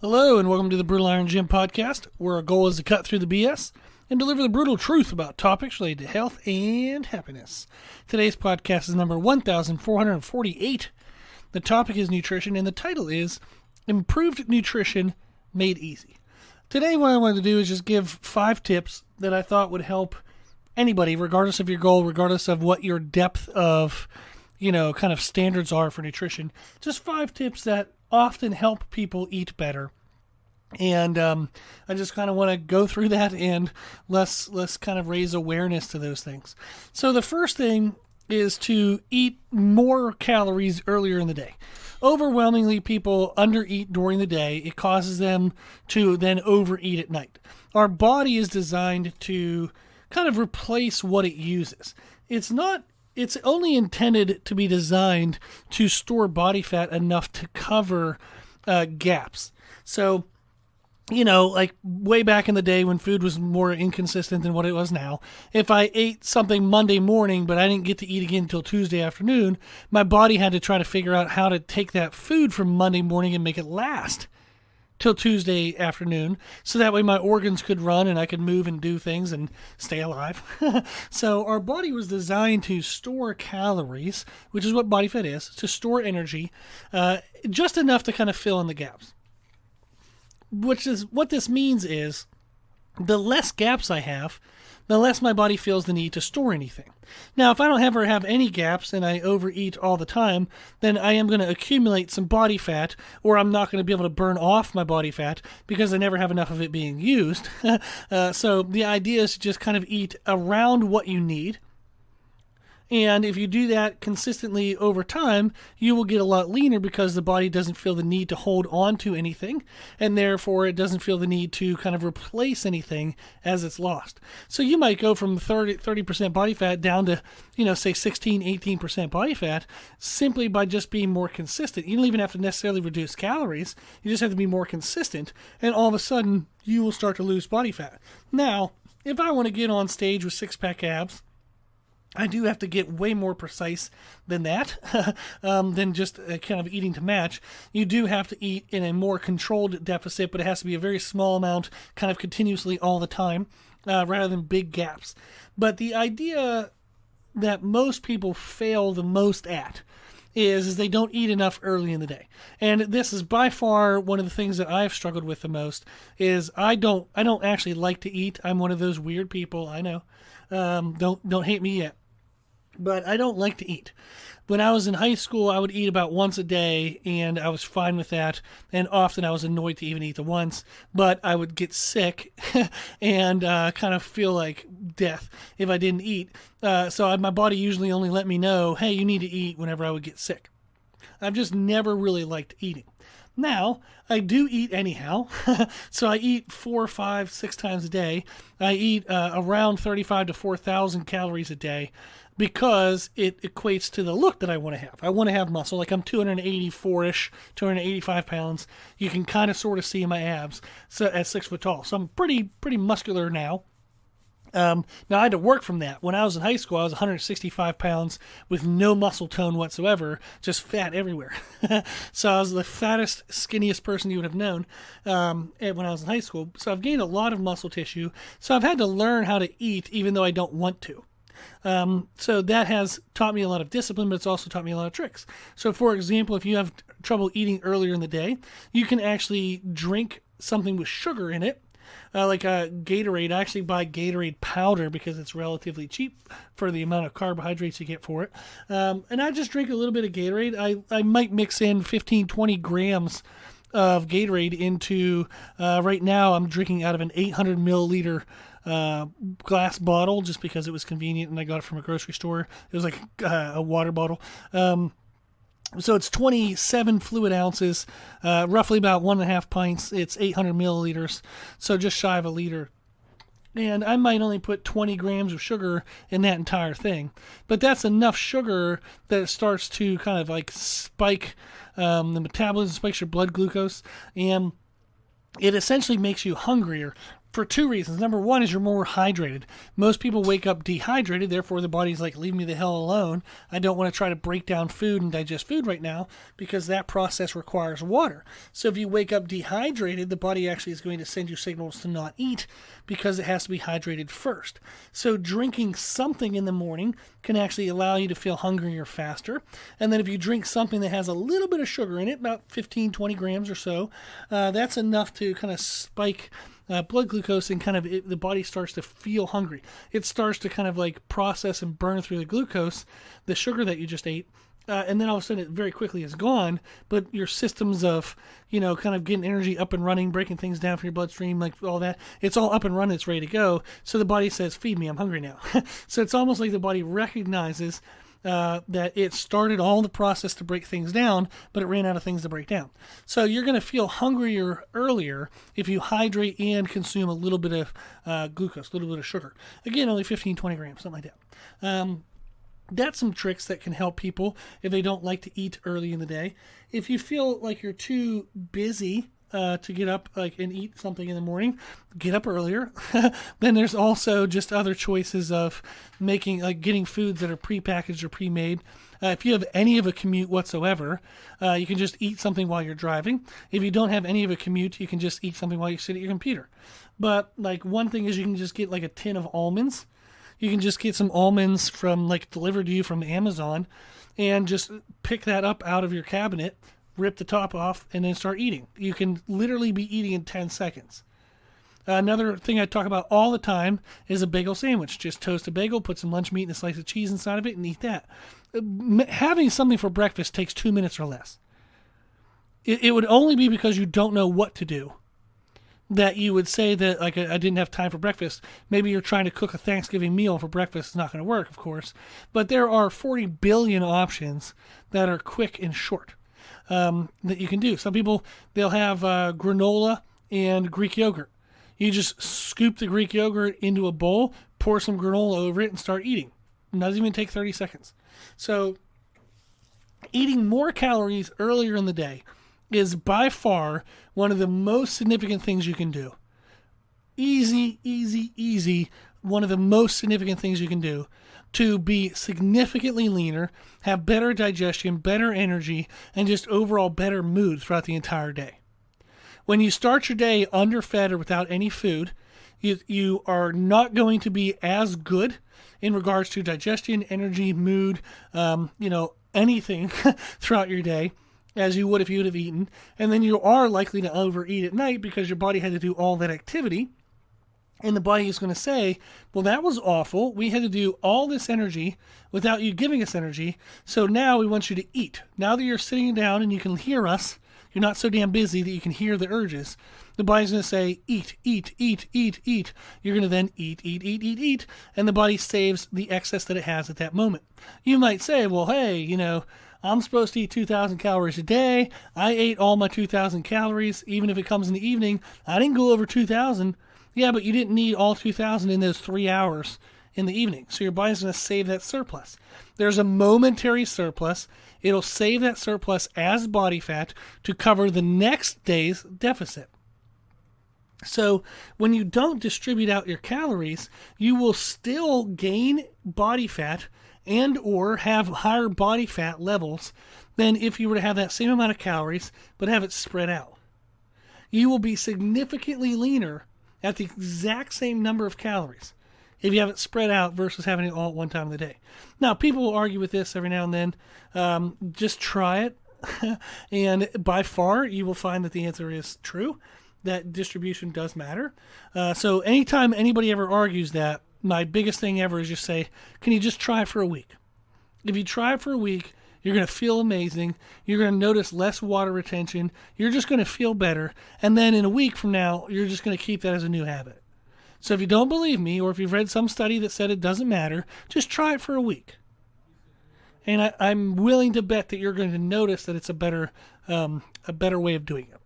Hello, and welcome to the Brutal Iron Gym podcast, where our goal is to cut through the BS and deliver the brutal truth about topics related to health and happiness. Today's podcast is number 1448. The topic is nutrition, and the title is Improved Nutrition Made Easy. Today, what I wanted to do is just give 5 tips that I thought would help anybody, regardless of your goal, regardless of what your depth of, kind of standards are for nutrition. Just 5 tips that often help people eat better. And I just kind of want to go through that and let's kind of raise awareness to those things. So the first thing is to eat more calories earlier in the day. Overwhelmingly, people undereat during the day. It causes them to then overeat at night. Our body is designed to kind of replace what it uses. It's only intended to be designed to store body fat enough to cover gaps. So, like way back in the day when food was more inconsistent than what it was now, if I ate something Monday morning, but I didn't get to eat again until Tuesday afternoon, my body had to try to figure out how to take that food from Monday morning and make it last till Tuesday afternoon, so that way my organs could run and I could move and do things and stay alive. So our body was designed to store calories, which is what body fat is, to store energy, just enough to kind of fill in the gaps. Which is what this means is the less gaps I have, the less my body feels the need to store anything. Now, if I don't ever have any gaps and I overeat all the time, then I am going to accumulate some body fat, or I'm not going to be able to burn off my body fat because I never have enough of it being used. So the idea is to just kind of eat around what you need. And if you do that consistently over time, you will get a lot leaner because the body doesn't feel the need to hold on to anything, and therefore it doesn't feel the need to kind of replace anything as it's lost. So you might go from 30% body fat down to, say 16, 18% body fat simply by just being more consistent. You don't even have to necessarily reduce calories. You just have to be more consistent, and all of a sudden you will start to lose body fat. Now, if I want to get on stage with six-pack abs, I do have to get way more precise than that, than just kind of eating to match. You do have to eat in a more controlled deficit, but it has to be a very small amount, kind of continuously all the time, rather than big gaps. But the idea that most people fail the most at is they don't eat enough early in the day. And this is by far one of the things that I've struggled with the most, is I don't actually like to eat. I'm one of those weird people, I know. Don't hate me yet. But I don't like to eat. When I was in high school, I would eat about once a day, and I was fine with that. And often I was annoyed to even eat the once, but I would get sick and kind of feel like death if I didn't eat. So my body usually only let me know, hey, you need to eat whenever I would get sick. I've just never really liked eating. Now, I do eat anyhow, so I eat 4, 5, 6 times a day. I eat around 35 to 4,000 calories a day because it equates to the look that I want to have. I want to have muscle, like I'm 284-ish, 285 pounds. You can kind of sort of see my abs at 6 foot tall, so I'm pretty muscular now. Now, I had to work from that. When I was in high school, I was 165 pounds with no muscle tone whatsoever, just fat everywhere. So I was the fattest, skinniest person you would have known when I was in high school. So I've gained a lot of muscle tissue. So I've had to learn how to eat even though I don't want to. So that has taught me a lot of discipline, but it's also taught me a lot of tricks. So, for example, if you have trouble eating earlier in the day, you can actually drink something with sugar in it. Like a Gatorade. I actually buy Gatorade powder because it's relatively cheap for the amount of carbohydrates you get for it. And I just drink a little bit of Gatorade. I might mix in 15, 20 grams of Gatorade into, right now I'm drinking out of an 800 milliliter glass bottle just because it was convenient and I got it from a grocery store. It was like a water bottle. So it's 27 fluid ounces, roughly about 1.5 pints. It's 800 milliliters, so just shy of a liter. And I might only put 20 grams of sugar in that entire thing. But that's enough sugar that it starts to kind of like spike the metabolism, spikes your blood glucose, and it essentially makes you hungrier for two reasons. Number one is you're more hydrated. Most people wake up dehydrated, therefore the body's like, leave me the hell alone. I don't want to try to break down food and digest food right now because that process requires water. So if you wake up dehydrated, the body actually is going to send you signals to not eat because it has to be hydrated first. So drinking something in the morning can actually allow you to feel hungrier faster. And then if you drink something that has a little bit of sugar in it, about 15, 20 grams or so, that's enough to kind of spike blood glucose, and kind of the body starts to feel hungry. It starts to kind of like process and burn through the glucose, the sugar that you just ate, and then all of a sudden it very quickly is gone, but your systems of, kind of getting energy up and running, breaking things down for your bloodstream, like all that, it's all up and running, it's ready to go. So the body says, feed me, I'm hungry now. So it's almost like the body recognizes that it started all the process to break things down, but it ran out of things to break down. So you're going to feel hungrier earlier if you hydrate and consume a little bit of glucose, a little bit of sugar. Again, only 15, 20 grams, something like that. That's some tricks that can help people if they don't like to eat early in the day. If you feel like you're too busy to get up and eat something in the morning, get up earlier. Then there's also just other choices of getting foods that are prepackaged or pre-made. If you have any of a commute whatsoever, you can just eat something while you're driving. If you don't have any of a commute, you can just eat something while you sit at your computer. But one thing is you can just get a tin of almonds. You can just get some almonds from delivered to you from Amazon and just pick that up out of your cabinet, rip the top off, and then start eating. You can literally be eating in 10 seconds. Another thing I talk about all the time is a bagel sandwich. Just toast a bagel, put some lunch meat and a slice of cheese inside of it, and eat that. Having something for breakfast takes 2 minutes or less. It would only be because you don't know what to do that you would say that, I didn't have time for breakfast. Maybe you're trying to cook a Thanksgiving meal for breakfast. It's not going to work, of course. But there are 40 billion options that are quick and short. That you can do. Some people, they'll have granola and Greek yogurt. You just scoop the Greek yogurt into a bowl, pour some granola over it, and start eating. It doesn't even take 30 seconds. So eating more calories earlier in the day is by far one of the most significant things you can do. Easy. One of the most significant things you can do to be significantly leaner, have better digestion, better energy, and just overall better mood throughout the entire day. When you start your day underfed or without any food, you are not going to be as good in regards to digestion, energy, mood, anything throughout your day as you would if you would have eaten. And then you are likely to overeat at night because your body had to do all that activity. And the body is going to say, well, that was awful. We had to do all this energy without you giving us energy. So now we want you to eat. Now that you're sitting down and you can hear us, you're not so damn busy that you can hear the urges. The body's going to say, eat. You're going to then eat. And the body saves the excess that it has at that moment. You might say, well, hey, I'm supposed to eat 2,000 calories a day. I ate all my 2,000 calories. Even if it comes in the evening, I didn't go over 2,000. Yeah, but you didn't need all 2,000 in those 3 hours in the evening. So your body's going to save that surplus. There's a momentary surplus. It'll save that surplus as body fat to cover the next day's deficit. So when you don't distribute out your calories, you will still gain body fat and or have higher body fat levels than if you were to have that same amount of calories but have it spread out. You will be significantly leaner at the exact same number of calories if you have it spread out versus having it all at one time of the day. Now, people will argue with this every now and then. Just try it. And by far, you will find that the answer is true, that distribution does matter. So anytime anybody ever argues that, my biggest thing ever is just say, can you just try it for a week? If you try it for a week, you're going to feel amazing. You're going to notice less water retention. You're just going to feel better. And then in a week from now, you're just going to keep that as a new habit. So if you don't believe me, or if you've read some study that said it doesn't matter, just try it for a week. And I'm willing to bet that you're going to notice that it's a better way of doing it.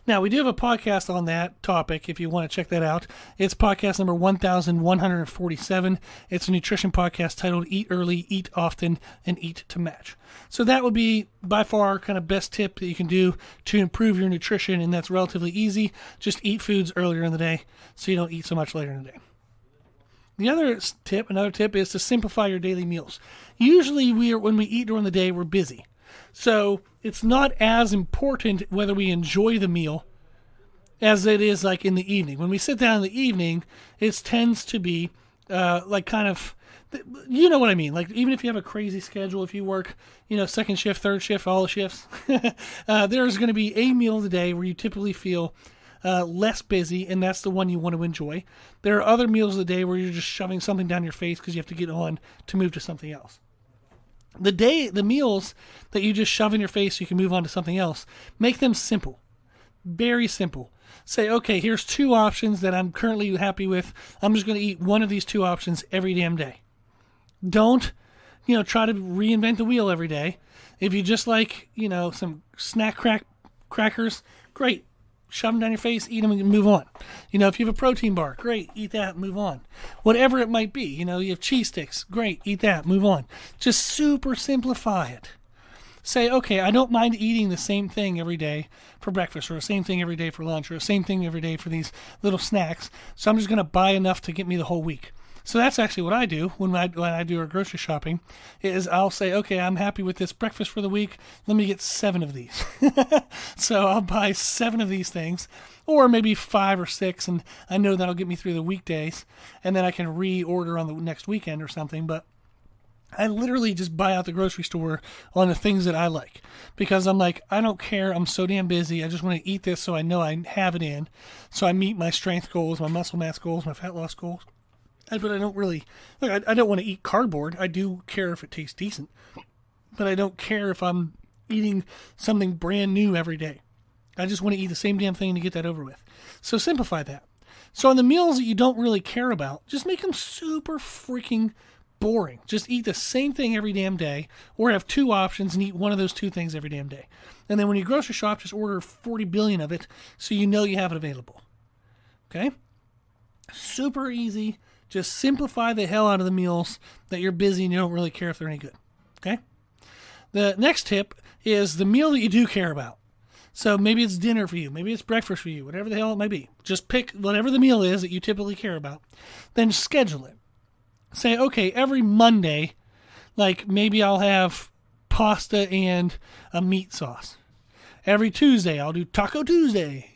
Now, we do have a podcast on that topic if you want to check that out. It's podcast number 1147. It's a nutrition podcast titled Eat Early, Eat Often, and Eat to Match. So that would be by far kind of best tip that you can do to improve your nutrition, and that's relatively easy. Just eat foods earlier in the day so you don't eat so much later in the day. Another tip is to simplify your daily meals. Usually when we eat during the day, we're busy. So it's not as important whether we enjoy the meal as it is like in the evening. When we sit down in the evening, it tends to be like kind of, you know what I mean? Like even if you have a crazy schedule, if you work, second shift, third shift, all the shifts, there's going to be a meal of the day where you typically feel less busy, and that's the one you want to enjoy. There are other meals of the day where you're just shoving something down your face because you have to get on to move to something else. The meals that you just shove in your face so you can move on to something else, make them simple. Very simple. Say, okay, here's two options that I'm currently happy with. I'm just going to eat one of these two options every damn day. Don't, try to reinvent the wheel every day. If you just like, some snack crackers, great. Shove them down your face, eat them, and move on. If you have a protein bar, great, eat that, move on. Whatever it might be, you have cheese sticks, great, eat that, move on. Just super simplify it. Say, okay, I don't mind eating the same thing every day for breakfast, or the same thing every day for lunch, or the same thing every day for these little snacks, so I'm just going to buy enough to get me the whole week. So that's actually what I do when I do our grocery shopping, is I'll say, okay, I'm happy with this breakfast for the week. Let me get 7 of these. So I'll buy 7 of these things, or maybe 5 or 6, and I know that'll get me through the weekdays, and then I can reorder on the next weekend or something. But I literally just buy out the grocery store on the things that I like, because I'm like, I don't care. I'm so damn busy. I just want to eat this so I know I have it in, so I meet my strength goals, my muscle mass goals, my fat loss goals. But I don't really, I don't want to eat cardboard. I do care if it tastes decent, but I don't care if I'm eating something brand new every day. I just want to eat the same damn thing to get that over with. So simplify that. So on the meals that you don't really care about, just make them super freaking boring. Just eat the same thing every damn day, or have 2 options and eat one of those 2 things every damn day. And then when you grocery shop, just order 40 billion of it so you know you have it available. Okay? Super easy. Just simplify the hell out of the meals that you're busy and you don't really care if they're any good. Okay? The next tip is the meal that you do care about. So maybe it's dinner for you, maybe it's breakfast for you, whatever the hell it might be. Just pick whatever the meal is that you typically care about. Then schedule it. Say, okay, every Monday, like maybe I'll have pasta and a meat sauce. Every Tuesday, I'll do Taco Tuesday,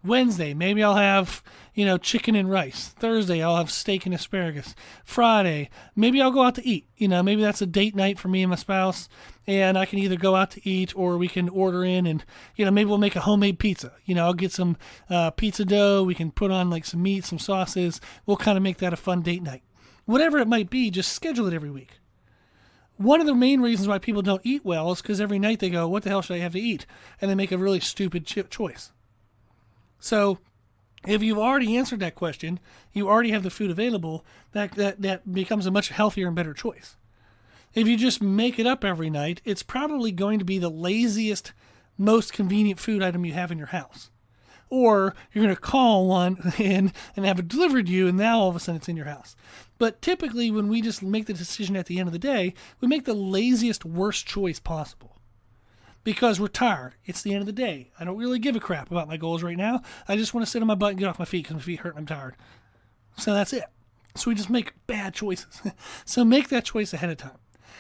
Wednesday, maybe I'll have, chicken and rice. Thursday, I'll have steak and asparagus. Friday, maybe I'll go out to eat. Maybe that's a date night for me and my spouse, and I can either go out to eat or we can order in and, maybe we'll make a homemade pizza. I'll get some pizza dough. We can put on like some meat, some sauces. We'll kind of make that a fun date night. Whatever it might be, just schedule it every week. One of the main reasons why people don't eat well is because every night they go, what the hell should I have to eat? And they make a really stupid choice. So if you've already answered that question, you already have the food available, that becomes a much healthier and better choice. If you just make it up every night, it's probably going to be the laziest, most convenient food item you have in your house. Or you're going to call one in and have it delivered to you, and now all of a sudden it's in your house. But typically when we just make the decision at the end of the day, we make the laziest, worst choice possible. Because we're tired. It's the end of the day. I don't really give a crap about my goals right now. I just want to sit on my butt and get off my feet because my feet hurt and I'm tired. So that's it. So we just make bad choices. So make that choice ahead of time.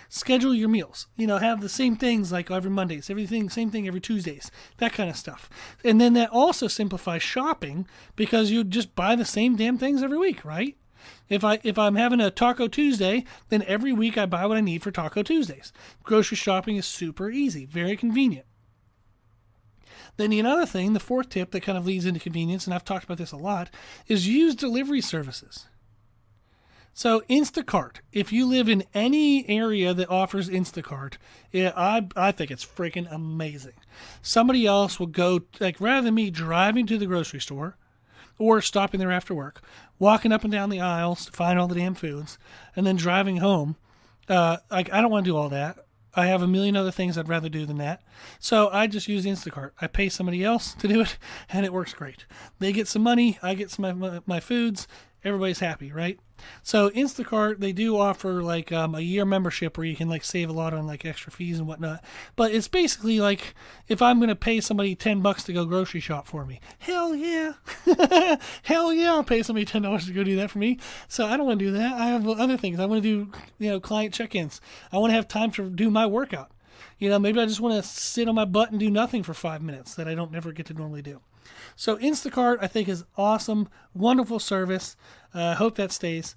Schedule your meals. Have the same things like every Mondays, same thing every Tuesdays, that kind of stuff. And then that also simplifies shopping because you just buy the same damn things every week, right? If I'm having a Taco Tuesday, then every week I buy what I need for Taco Tuesdays. Grocery shopping is super easy, very convenient. Then the other thing, the 4th tip that kind of leads into convenience, and I've talked about this a lot, is use delivery services. So Instacart, if you live in any area that offers Instacart, I think it's freaking amazing. Somebody else will go, rather than me driving to the grocery store or stopping there after work, walking up and down the aisles to find all the damn foods, and then driving home, I don't want to do all that. I have a million other things I'd rather do than that. So I just use Instacart. I pay somebody else to do it, and it works great. They get some money, I get some my foods, everybody's happy, right? So Instacart, they do offer like a year membership where you can like save a lot on like extra fees and whatnot. But it's basically like if I'm going to pay somebody $10 to go grocery shop for me, hell yeah. Hell yeah, I'll pay somebody $10 to go do that for me. So I don't want to do that. I have other things. I want to do, client check-ins. I want to have time to do my workout. Maybe I just want to sit on my butt and do nothing for 5 minutes that I don't never get to normally do. So Instacart, I think, is awesome, wonderful service. Hope that stays.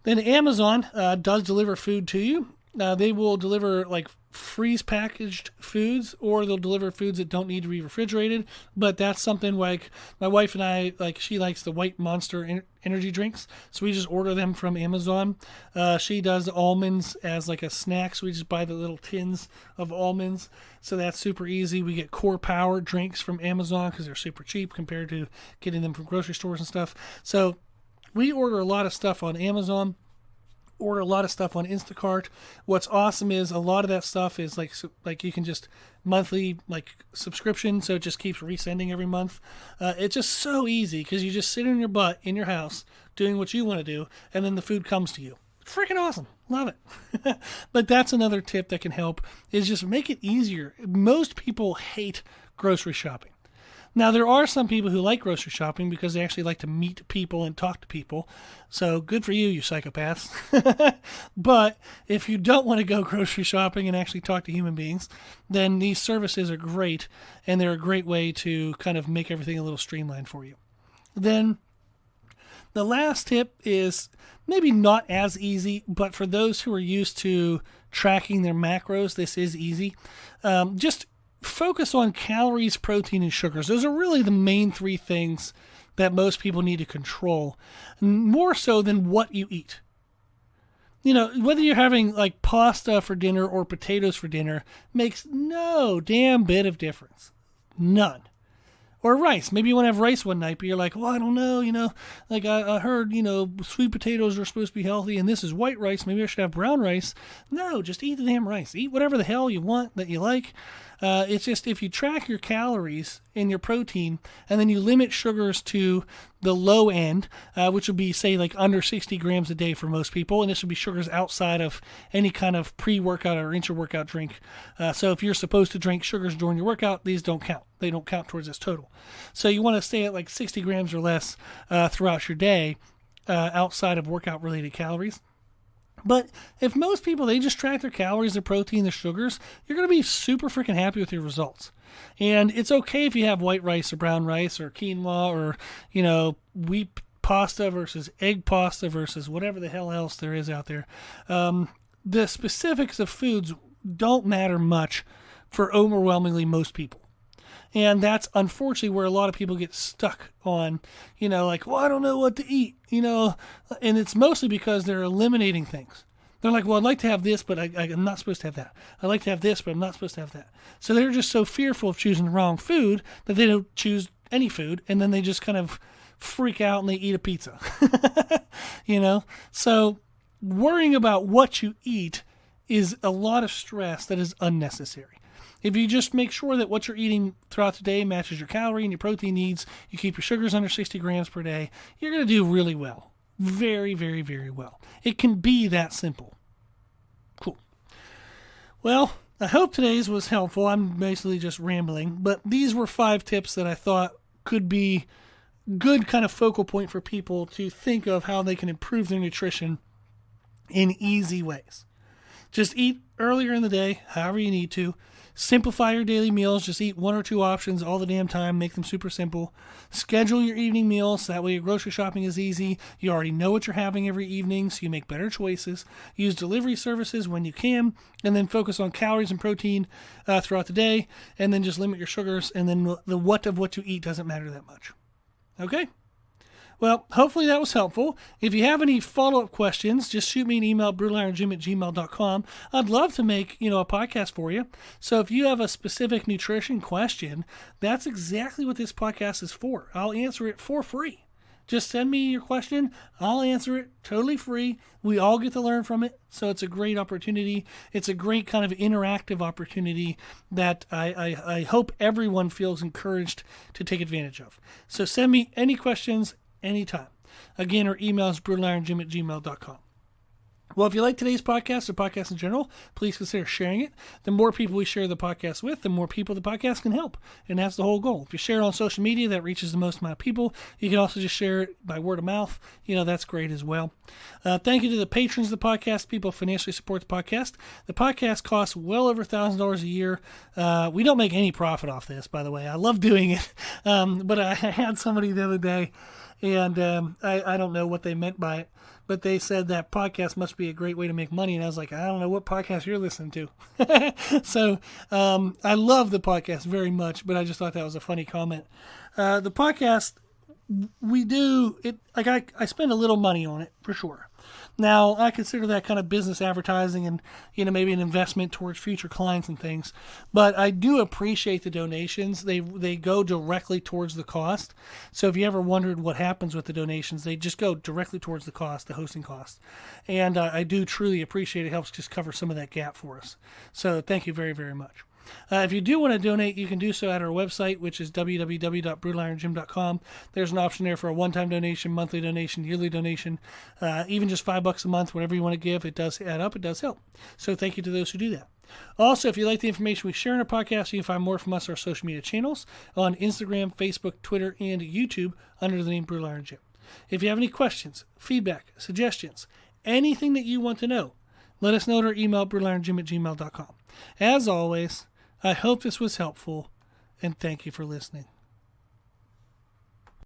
Then Amazon does deliver food to you. They will deliver like freeze packaged foods, or they'll deliver foods that don't need to be refrigerated. But that's something like my wife and I, like, she likes the white Monster energy drinks, so we just order them from Amazon. She does almonds as like a snack, so we just buy the little tins of almonds. So that's super easy. We get Core Power drinks from Amazon because they're super cheap compared to getting them from grocery stores and stuff. So we order a lot of stuff on Amazon. Order a lot of stuff on Instacart. What's awesome is a lot of that stuff is like you can just monthly like subscription, so it just keeps resending every month. It's just so easy because you just sit in your butt in your house doing what you want to do, and then the food comes to you. Freaking awesome. Love it. But that's another tip that can help, is just make it easier. Most people hate grocery shopping. Now, there are some people who like grocery shopping because they actually like to meet people and talk to people. So good for you psychopaths. But if you don't want to go grocery shopping and actually talk to human beings, then these services are great, and they're a great way to kind of make everything a little streamlined for you. Then the last tip is maybe not as easy, but for those who are used to tracking their macros, this is easy. Just focus on calories, protein, and sugars. Those are really the main three things that most people need to control, more so than what you eat. Whether you're having like pasta for dinner or potatoes for dinner makes no damn bit of difference. None. Or rice. Maybe you want to have rice one night, but you're like, well, I don't know, like I heard, sweet potatoes are supposed to be healthy, and this is white rice. Maybe I should have brown rice. No, just eat the damn rice. Eat whatever the hell you want that you like. It's just if you track your calories and your protein, and then you limit sugars to the low end, which would be, say, like under 60 grams a day for most people, and this would be sugars outside of any kind of pre-workout or intra-workout drink. So if you're supposed to drink sugars during your workout, these don't count. They don't count towards this total. So you want to stay at like 60 grams or less throughout your day outside of workout-related calories. But if most people, they just track their calories, their protein, their sugars, you're going to be super freaking happy with your results. And it's okay if you have white rice or brown rice or quinoa or, wheat pasta versus egg pasta versus whatever the hell else there is out there. The specifics of foods don't matter much for overwhelmingly most people. And that's unfortunately where a lot of people get stuck on, like, well, I don't know what to eat, and it's mostly because they're eliminating things. They're like, well, I'd like to have this, but I'm not supposed to have that. I'd like to have this, but I'm not supposed to have that. So they're just so fearful of choosing the wrong food that they don't choose any food, and then they just kind of freak out and they eat a pizza, So worrying about what you eat is a lot of stress that is unnecessary. If you just make sure that what you're eating throughout the day matches your calorie and your protein needs, you keep your sugars under 60 grams per day, you're going to do really well. Very, very, very well. It can be that simple. Cool. Well, I hope today's was helpful. I'm basically just rambling, but these were 5 tips that I thought could be good kind of focal point for people to think of how they can improve their nutrition in easy ways. Just eat earlier in the day, however you need to. Simplify your daily meals. Just eat 1 or 2 options all the damn time. Make them super simple. Schedule your evening meals. So that way your grocery shopping is easy. You already know what you're having every evening, so you make better choices. Use delivery services when you can, and then focus on calories and protein throughout the day, and then just limit your sugars, and then the what of what you eat doesn't matter that much. Okay? Well, hopefully that was helpful. If you have any follow-up questions, just shoot me an email, brutalirongym@gmail.com. I'd love to make, a podcast for you. So if you have a specific nutrition question, that's exactly what this podcast is for. I'll answer it for free. Just send me your question. I'll answer it totally free. We all get to learn from it. So it's a great opportunity. It's a great kind of interactive opportunity that I hope everyone feels encouraged to take advantage of. So send me any questions anytime. Again, our email is brutalirongym@gmail.com. Well, if you like today's podcast or podcast in general, please consider sharing it. The more people we share the podcast with, the more people the podcast can help. And that's the whole goal. If you share it on social media, that reaches the most amount of people. You can also just share it by word of mouth. That's great as well. Thank you to the patrons of the podcast, people who financially support the podcast. The podcast costs well over $1,000 a year. We don't make any profit off this, by the way. I love doing it. But I had somebody the other day, and I don't know what they meant by it, but they said that podcast must be a great way to make money. And I was like, I don't know what podcast you're listening to. So I love the podcast very much, but I just thought that was a funny comment. The podcast, we do it, like I spend a little money on it for sure. Now, I consider that kind of business advertising and, maybe an investment towards future clients and things. But I do appreciate the donations. They go directly towards the cost. So if you ever wondered what happens with the donations, they just go directly towards the cost, the hosting cost. And I do truly appreciate it. It helps just cover some of that gap for us. So thank you very, very much. If you do want to donate, you can do so at our website, which is www.brutalirongym.com. There's an option there for a one-time donation, monthly donation, yearly donation, even just $5 a month, whatever you want to give. It does add up. It does help. So thank you to those who do that. Also, if you like the information we share in our podcast, you can find more from us on our social media channels on Instagram, Facebook, Twitter, and YouTube under the name Brutal Iron Gym. If you have any questions, feedback, suggestions, anything that you want to know, let us know at our email, brutalirongym@gmail.com. As always, I hope this was helpful, and thank you for listening.